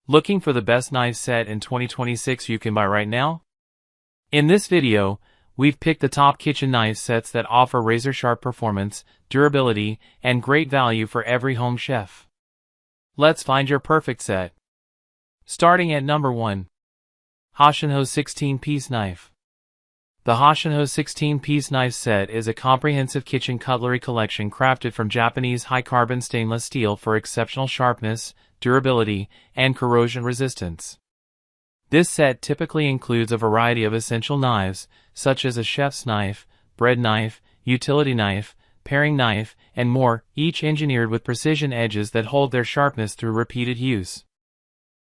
Looking for the best knife set in 2026 you can buy right now? In this video, we've picked the top kitchen knife sets that offer razor-sharp performance, durability, and great value for every home chef. Let's find your perfect set. Starting at number 1. HOSHANHO 16-piece knife. The HOSHANHO 16-piece knife set is a comprehensive kitchen cutlery collection crafted from Japanese high-carbon stainless steel for exceptional sharpness, durability, and corrosion resistance. This set typically includes a variety of essential knives, such as a chef's knife, bread knife, utility knife, paring knife, and more, each engineered with precision edges that hold their sharpness through repeated use.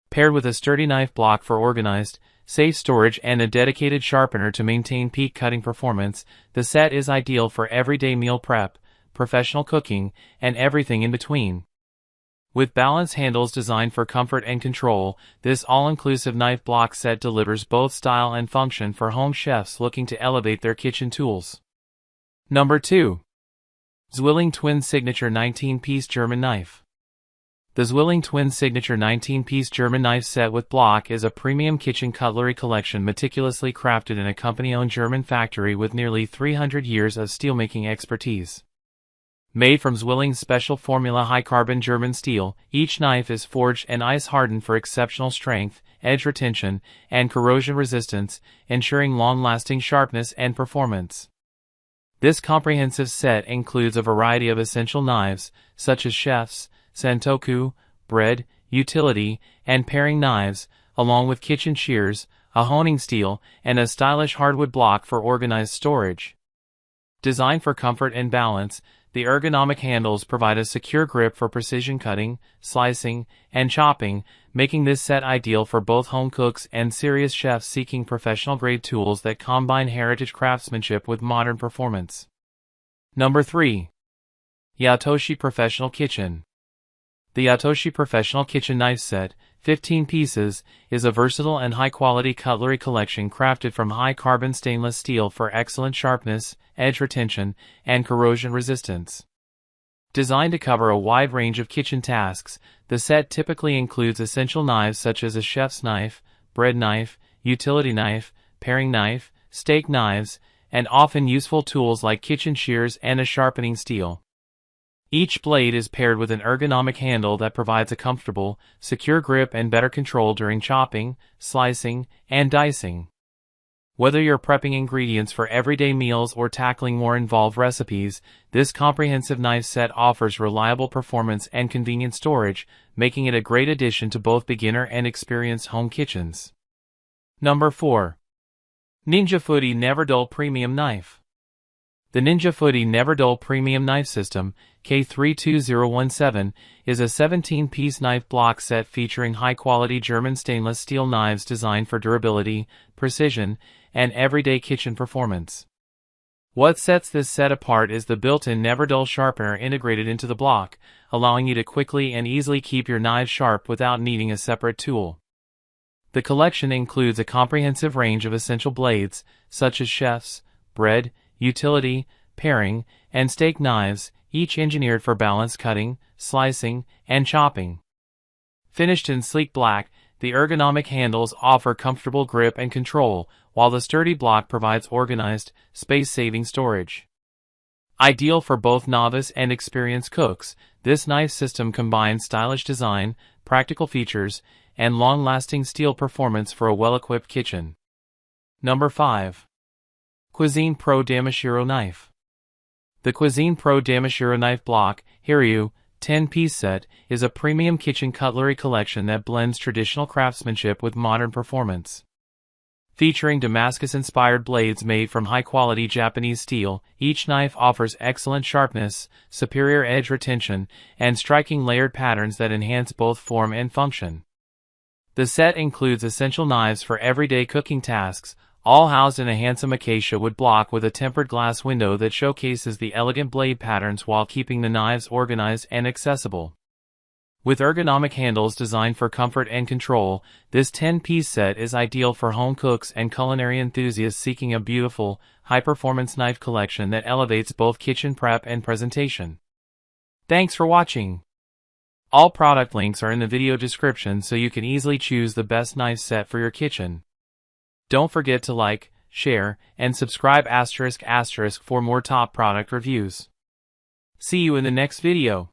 Paired with a sturdy knife block for organized, safe storage and a dedicated sharpener to maintain peak cutting performance, the set is ideal for everyday meal prep, professional cooking, and everything in between. With balanced handles designed for comfort and control, this all-inclusive knife block set delivers both style and function for home chefs looking to elevate their kitchen tools. Number 2. Zwilling Twin Signature 19-piece German knife. The Zwilling Twin Signature 19-piece German knife set with block is a premium kitchen cutlery collection meticulously crafted in a company-owned German factory with nearly 300 years of steelmaking expertise. Made from Zwilling's special formula high-carbon German steel, each knife is forged and ice-hardened for exceptional strength, edge retention, and corrosion resistance, ensuring long-lasting sharpness and performance. This comprehensive set includes a variety of essential knives, such as chef's, santoku, bread, utility, and paring knives, along with kitchen shears, a honing steel, and a stylish hardwood block for organized storage. Designed for comfort and balance, the ergonomic handles provide a secure grip for precision cutting, slicing, and chopping, making this set ideal for both home cooks and serious chefs seeking professional-grade tools that combine heritage craftsmanship with modern performance. Number 3. Yatoshi Professional Kitchen. The Yatoshi Professional Kitchen Knife Set, 15 pieces, is a versatile and high-quality cutlery collection crafted from high-carbon stainless steel for excellent sharpness, edge retention, and corrosion resistance. Designed to cover a wide range of kitchen tasks, the set typically includes essential knives such as a chef's knife, bread knife, utility knife, paring knife, steak knives, and often useful tools like kitchen shears and a sharpening steel. Each blade is paired with an ergonomic handle that provides a comfortable, secure grip and better control during chopping, slicing, and dicing. Whether you're prepping ingredients for everyday meals or tackling more involved recipes, this comprehensive knife set offers reliable performance and convenient storage, making it a great addition to both beginner and experienced home kitchens. Number 4. Ninja Footy Never Dull Premium Knife. The Ninja Footy Never Dull Premium Knife System, K32017, is a 17-piece knife block set featuring high-quality German stainless steel knives designed for durability, precision, and everyday kitchen performance. What sets this set apart is the built-in Never Dull sharpener integrated into the block, allowing you to quickly and easily keep your knives sharp without needing a separate tool. The collection includes a comprehensive range of essential blades, such as chef's, bread, utility, paring, and steak knives, each engineered for balanced cutting, slicing, and chopping. Finished in sleek black, the ergonomic handles offer comfortable grip and control, while the sturdy block provides organized, space-saving storage. Ideal for both novice and experienced cooks, this knife system combines stylish design, practical features, and long-lasting steel performance for a well-equipped kitchen. Number 5. Cuisine Pro Damashiro Knife. The Cuisine Pro Damashiro Knife Block, Hiryu, 10-piece set, is a premium kitchen cutlery collection that blends traditional craftsmanship with modern performance. Featuring Damascus-inspired blades made from high-quality Japanese steel, each knife offers excellent sharpness, superior edge retention, and striking layered patterns that enhance both form and function. The set includes essential knives for everyday cooking tasks, all housed in a handsome acacia wood block with a tempered glass window that showcases the elegant blade patterns while keeping the knives organized and accessible. With ergonomic handles designed for comfort and control, this 10-piece set is ideal for home cooks and culinary enthusiasts seeking a beautiful, high-performance knife collection that elevates both kitchen prep and presentation. Thanks for watching. All product links are in the video description so you can easily choose the best knife set for your kitchen. Don't forget to like, share, and subscribe *** for more top product reviews. See you in the next video.